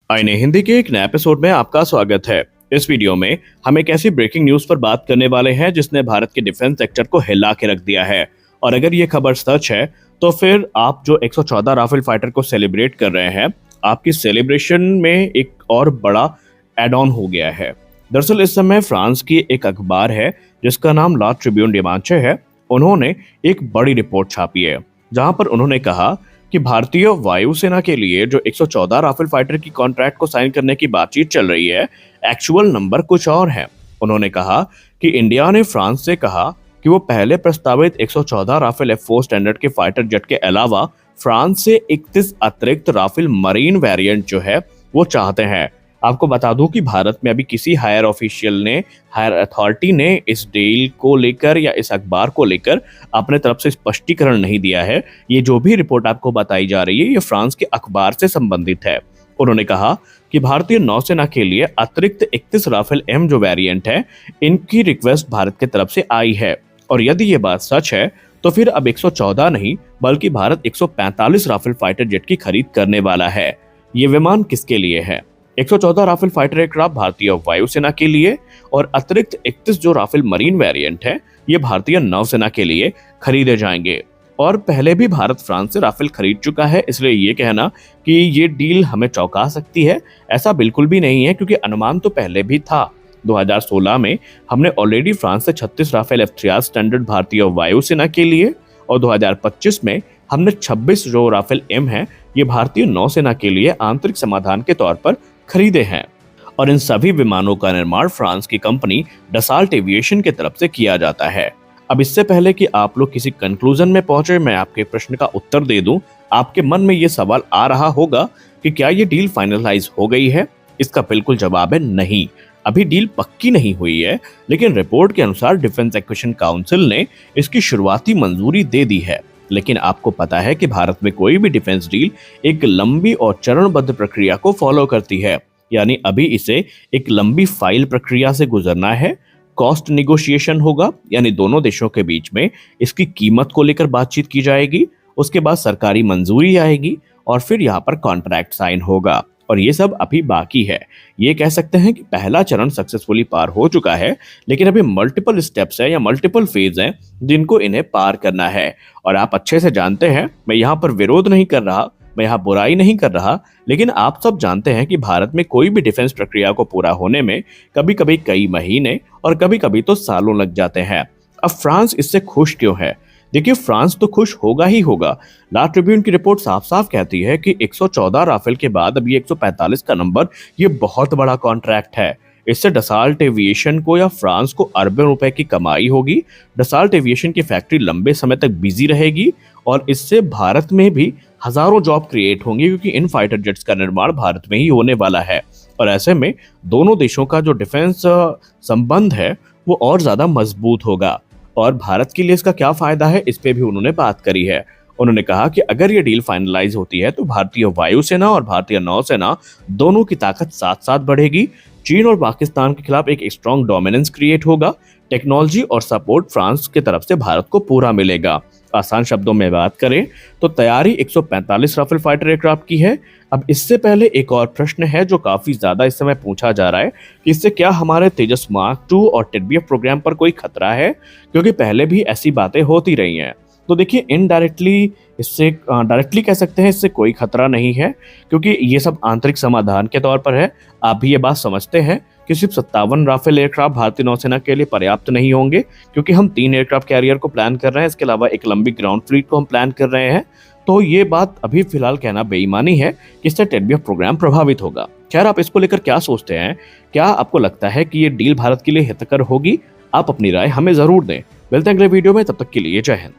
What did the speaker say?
आईने हिंदी के एक नए एपिसोड में आपका स्वागत है। इस वीडियो में हम एक ऐसी ब्रेकिंग न्यूज पर बात करने वाले हैं जिसने भारत के डिफेंस सेक्टर को हिला के रख दिया है। और अगर ये खबर सच है तो फिर आप जो 114 राफेल फाइटर को सेलिब्रेट कर रहे हैं, आपकी सेलिब्रेशन में एक और बड़ा एड ऑन हो गया है। दरअसल इस समय फ्रांस की एक अखबार है जिसका नाम ला ट्रिब्यून डिमांचे है। उन्होंने एक बड़ी रिपोर्ट छापी है जहां पर उन्होंने कहा कि भारतीय वायुसेना के लिए जो 114 राफेल फाइटर की कॉन्ट्रैक्ट को साइन करने की बातचीत चल रही है, एक्चुअल नंबर कुछ और है। उन्होंने कहा कि इंडिया ने फ्रांस से कहा कि वो पहले प्रस्तावित 114 राफेल F4 स्टैंडर्ड के फाइटर जेट के अलावा फ्रांस से 31 अतिरिक्त राफेल मरीन वेरिएंट जो है वो चाहते हैं। आपको बता दूं कि भारत में अभी किसी हायर ऑफिशियल ने, हायर अथॉरिटी ने इस डील को लेकर या इस अखबार को लेकर अपने तरफ से स्पष्टीकरण नहीं दिया है। ये जो भी रिपोर्ट आपको बताई जा रही है ये फ्रांस के अखबार से संबंधित है। उन्होंने कहा कि भारतीय नौसेना के लिए अतिरिक्त 31 राफेल एम जो वेरिएंट है, इनकी रिक्वेस्ट भारत की तरफ से आई है। और यदि ये बात सच है तो फिर अब 114 नहीं बल्कि भारत 145 राफेल फाइटर जेट की खरीद करने वाला है। ये विमान किसके लिए है? 114 राफेल फाइटर एयरक्राफ्ट भारतीय वायुसेना के लिए और अतिरिक्त 31 जो राफेल मरीन वेरिएंट है ये भारतीय नौसेना के लिए खरीदे जाएंगे। और पहले भी भारत फ्रांस से राफेल खरीद चुका है, इसलिए ये कहना कि ये डील हमें चौंका सकती है ऐसा बिल्कुल भी नहीं है, क्योंकि अनुमान तो पहले भी था। 2016 में हमने ऑलरेडी फ्रांस से 36 राफेल F3R स्टैंडर्ड भारतीय वायुसेना के लिए और 2025 में हमने 26 जो राफेल एम है ये भारतीय नौसेना के लिए आंतरिक समाधान के तौर पर खरीदे हैं। और इन सभी विमानों का निर्माण फ्रांस की कंपनी डसाल्ट एविएशन की तरफ से किया जाता है। अब इससे पहले कि आप लोग किसी कंक्लूजन में पहुंचे, मैं आपके प्रश्न का उत्तर दे दूं। आपके मन में ये सवाल आ रहा होगा कि क्या ये डील फाइनलाइज हो गई है? इसका बिल्कुल जवाब है नहीं। अभी डील पक्की नहीं हुई है, लेकिन रिपोर्ट के अनुसार डिफेंस एक्विजिशन काउंसिल ने इसकी शुरुआती मंजूरी दे दी है। लेकिन आपको पता है कि भारत में कोई भी डिफेंस डील एक लंबी और चरणबद्ध प्रक्रिया को फॉलो करती है। यानी अभी इसे एक लंबी फाइल प्रक्रिया से गुजरना है। कॉस्ट निगोशिएशन होगा, यानी दोनों देशों के बीच में इसकी कीमत को लेकर बातचीत की जाएगी। उसके बाद सरकारी मंजूरी आएगी और फिर यहाँ पर कॉन्ट्रैक्ट साइन होगा। और ये सब अभी बाकी है। ये कह सकते हैं कि पहला चरण सक्सेसफुली पार हो चुका है, लेकिन अभी मल्टीपल स्टेप्स है या मल्टीपल फेज हैं जिनको इन्हें पार करना है। और आप अच्छे से जानते हैं, मैं यहाँ पर विरोध नहीं कर रहा, मैं यहाँ बुराई नहीं कर रहा, लेकिन आप सब जानते हैं कि भारत में कोई भी डिफेंस प्रक्रिया को पूरा होने में कभी कभी कई महीने और कभी कभी तो सालों लग जाते हैं। अब फ्रांस इससे खुश क्यों है? देखिए, फ्रांस तो खुश होगा ही होगा। ला ट्रिब्यून की रिपोर्ट साफ साफ कहती है कि 114 राफेल के बाद अब ये 145 का नंबर, ये बहुत बड़ा कॉन्ट्रैक्ट है। इससे डसाल्ट एविएशन को या फ्रांस को अरबों रुपए की कमाई होगी। डसाल्ट एविएशन की फैक्ट्री लंबे समय तक बिजी रहेगी और इससे भारत में भी हजारों जॉब क्रिएट होंगी, क्योंकि इन फाइटर जेट्स का निर्माण भारत में ही होने वाला है। और ऐसे में दोनों देशों का जो डिफेंस संबंध है वो और ज्यादा मजबूत होगा। और भारत के लिए इसका क्या फायदा है, इस पे भी उन्होंने बात करी है। उन्होंने कहा कि अगर ये डील फाइनलाइज होती है तो भारतीय वायुसेना और भारतीय नौसेना दोनों की ताकत साथ साथ बढ़ेगी। चीन और पाकिस्तान के खिलाफ एक स्ट्रॉन्ग डोमिनेंस क्रिएट होगा। टेक्नोलॉजी और सपोर्ट फ्रांस की तरफ से भारत को पूरा मिलेगा। आसान शब्दों में बात करें तो तैयारी 145 राफेल फाइटर एयरक्राफ्ट की है। अब इससे पहले एक और प्रश्न है जो काफी ज्यादा इस समय पूछा जा रहा है कि इससे क्या हमारे तेजस मार्क 2 और टिडबीएफ प्रोग्राम पर कोई खतरा है, क्योंकि पहले भी ऐसी बातें होती रही हैं। तो देखिए, इनडायरेक्टली इससे डायरेक्टली कह सकते हैं इससे कोई खतरा नहीं है, क्योंकि ये सब आंतरिक समाधान के तौर पर है। आप भी ये बात समझते हैं कि सिर्फ 57 राफेल एयरक्राफ्ट भारतीय नौसेना के लिए पर्याप्त नहीं होंगे, क्योंकि हम 3 एयरक्राफ्ट कैरियर को प्लान कर रहे हैं। इसके अलावा एक लंबी ग्राउंड फ्लीट को हम प्लान कर रहे हैं। तो ये बात अभी फिलहाल कहना बेईमानी है कि इससे टिडबीएफ प्रोग्राम प्रभावित होगा। खैर, आप इसको लेकर क्या सोचते हैं? क्या आपको लगता है कि ये डील भारत के लिए हितकर होगी? आप अपनी राय हमें जरूर दें। मिलते हैं अगले वीडियो में, तब तक के लिए जय हिंद।